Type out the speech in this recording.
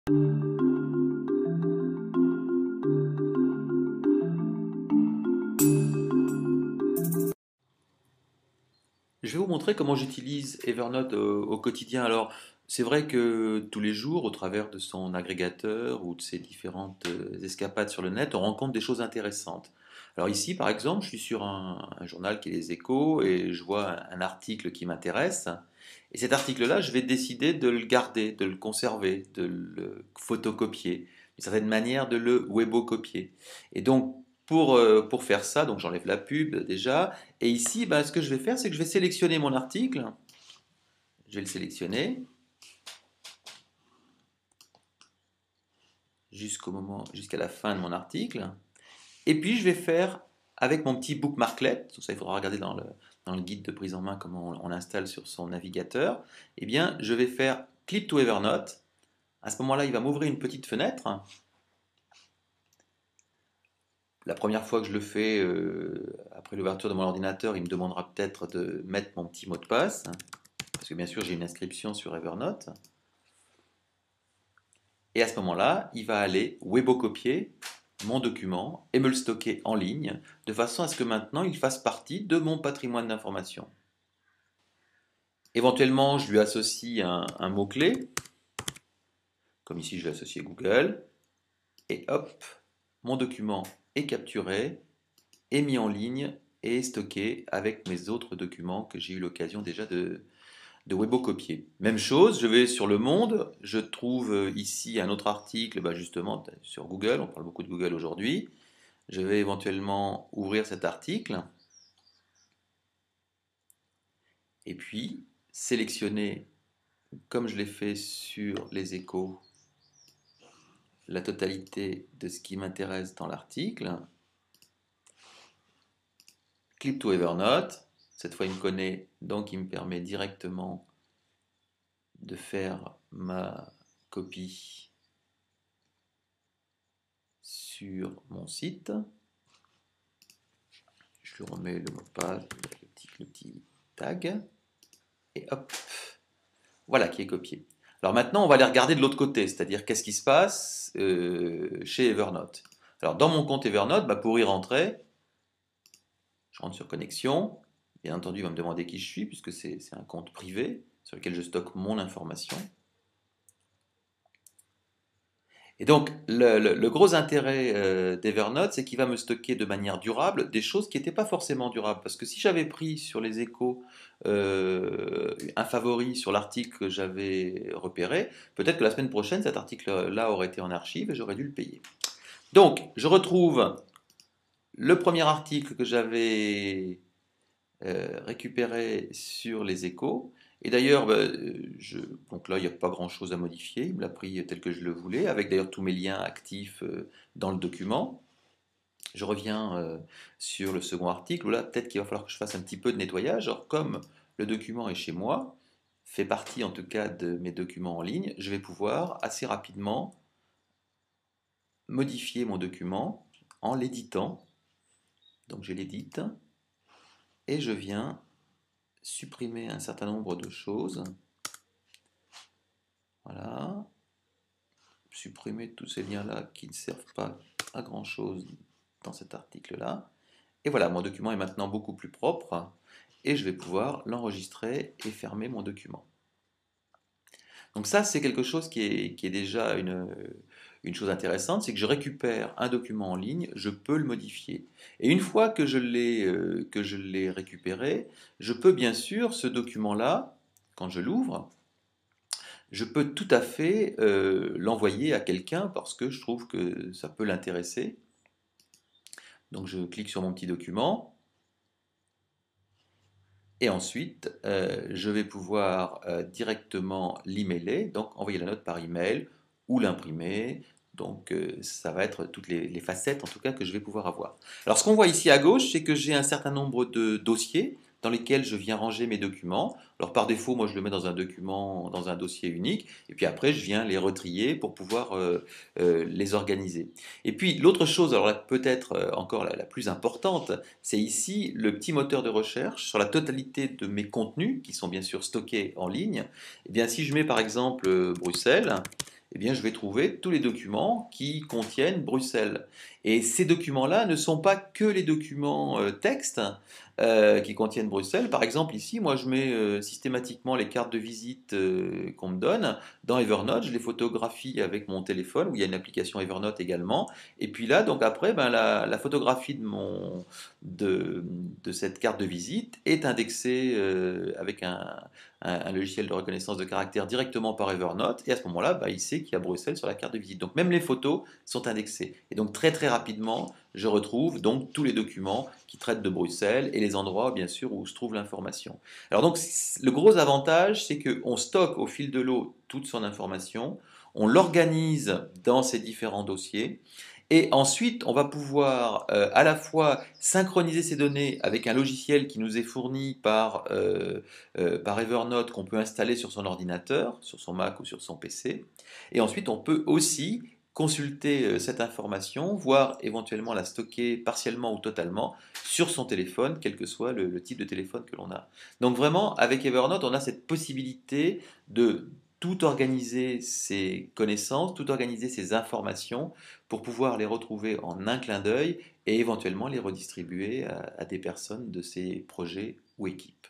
Je vais vous montrer comment j'utilise Evernote au quotidien. Alors, c'est vrai que tous les jours, au travers de son agrégateur ou de ses différentes escapades sur le net, on rencontre des choses intéressantes. Alors ici, par exemple, je suis sur un journal qui est Les Échos et je vois un article qui m'intéresse. Et cet article-là, je vais décider de le garder, de le conserver, de le photocopier, d'une certaine manière de le webocopier. Et donc, pour faire ça, donc j'enlève la pub déjà. Et ici, ben, ce que je vais faire, c'est que je vais sélectionner mon article. Je vais le sélectionner jusqu'à la fin de mon article. Et puis, je vais faire avec mon petit bookmarklet, tout ça, il faudra regarder dans le guide de prise en main comment on l'installe sur son navigateur. Eh bien, je vais faire Clip to Evernote. À ce moment-là, il va m'ouvrir une petite fenêtre. La première fois que je le fais, après l'ouverture de mon ordinateur, il me demandera peut-être de mettre mon petit mot de passe, parce que bien sûr j'ai une inscription sur Evernote. Et à ce moment-là, il va aller webocopier mon document et me le stocker en ligne, de façon à ce que maintenant il fasse partie de mon patrimoine d'information. Éventuellement, je lui associe un mot-clé, comme ici je l'ai associé Google, et hop, mon document est capturé, est mis en ligne et stocké avec mes autres documents que j'ai eu l'occasion déjà de webocopier. Même chose, je vais sur Le Monde, je trouve ici un autre article, bah justement sur Google, on parle beaucoup de Google aujourd'hui. Je vais éventuellement ouvrir cet article et puis sélectionner, comme je l'ai fait sur Les Échos, la totalité de ce qui m'intéresse dans l'article. Clip to Evernote, cette fois il me connaît, donc il me permet directement de faire ma copie sur mon site. Je lui remets le mot de passe, le petit tag, et hop, voilà qui est copié. Alors maintenant, on va aller regarder de l'autre côté, c'est-à-dire qu'est-ce qui se passe chez Evernote. Alors dans mon compte Evernote, bah, pour y rentrer, je rentre sur connexion. Bien entendu, il va me demander qui je suis, puisque c'est un compte privé sur lequel je stocke mon information. Et donc, le gros intérêt d'Evernote, c'est qu'il va me stocker de manière durable des choses qui n'étaient pas forcément durables. Parce que si j'avais pris sur les échos un favori sur l'article que j'avais repéré, peut-être que la semaine prochaine, cet article-là aurait été en archive et j'aurais dû le payer. Donc, je retrouve le premier article que j'avais récupéré sur les échos. Et d'ailleurs, donc là, il n'y a pas grand-chose à modifier. Il me l'a pris tel que je le voulais, avec d'ailleurs tous mes liens actifs dans le document. Je reviens sur le second article, où là, peut-être qu'il va falloir que je fasse un petit peu de nettoyage. Alors, comme le document est chez moi, fait partie en tout cas de mes documents en ligne, je vais pouvoir assez rapidement modifier mon document en l'éditant. Donc, je l'édite et je viens supprimer un certain nombre de choses. Voilà. Supprimer tous ces liens-là qui ne servent pas à grand-chose dans cet article-là. Et voilà, mon document est maintenant beaucoup plus propre et je vais pouvoir l'enregistrer et fermer mon document. Donc ça, c'est quelque chose qui est déjà une chose intéressante, c'est que je récupère un document en ligne, je peux le modifier. Et une fois que je l'ai récupéré, je peux bien sûr, ce document-là, quand je l'ouvre, je peux tout à fait l'envoyer à quelqu'un parce que je trouve que ça peut l'intéresser. Donc je clique sur mon petit document et ensuite je vais pouvoir directement l'emailer, donc envoyer la note par email ou l'imprimer. Donc ça va être toutes les facettes en tout cas que je vais pouvoir avoir. Alors ce qu'on voit ici à gauche, c'est que j'ai un certain nombre de dossiers dans lesquels je viens ranger mes documents. Alors par défaut, moi je le mets dans un document, dans un dossier unique, et puis après je viens les retrier pour pouvoir les organiser. Et puis l'autre chose, alors là peut-être encore la plus importante, c'est ici le petit moteur de recherche sur la totalité de mes contenus, qui sont bien sûr stockés en ligne. Et bien si je mets par exemple Bruxelles, eh bien, je vais trouver tous les documents qui contiennent Bruxelles. Et ces documents-là ne sont pas que les documents texte qui contiennent Bruxelles. Par exemple, ici, moi, je mets systématiquement les cartes de visite qu'on me donne dans Evernote. Je les photographie avec mon téléphone, où il y a une application Evernote également. Et puis là, donc après, ben, la photographie de cette carte de visite est indexée avec un logiciel de reconnaissance de caractère directement par Evernote, et à ce moment-là, bah, il sait qu'il y a Bruxelles sur la carte de visite. Donc même les photos sont indexées. Et donc très très rapidement, je retrouve donc tous les documents qui traitent de Bruxelles et les endroits, bien sûr, où se trouve l'information. Alors donc le gros avantage, c'est qu'on stocke au fil de l'eau toute son information, on l'organise dans ces différents dossiers, et ensuite, on va pouvoir à la fois synchroniser ces données avec un logiciel qui nous est fourni par Evernote qu'on peut installer sur son ordinateur, sur son Mac ou sur son PC. Et ensuite, on peut aussi consulter cette information, voire éventuellement la stocker partiellement ou totalement sur son téléphone, quel que soit le type de téléphone que l'on a. Donc vraiment, avec Evernote, on a cette possibilité de tout organiser ses connaissances, tout organiser ses informations pour pouvoir les retrouver en un clin d'œil et éventuellement les redistribuer à des personnes de ses projets ou équipes.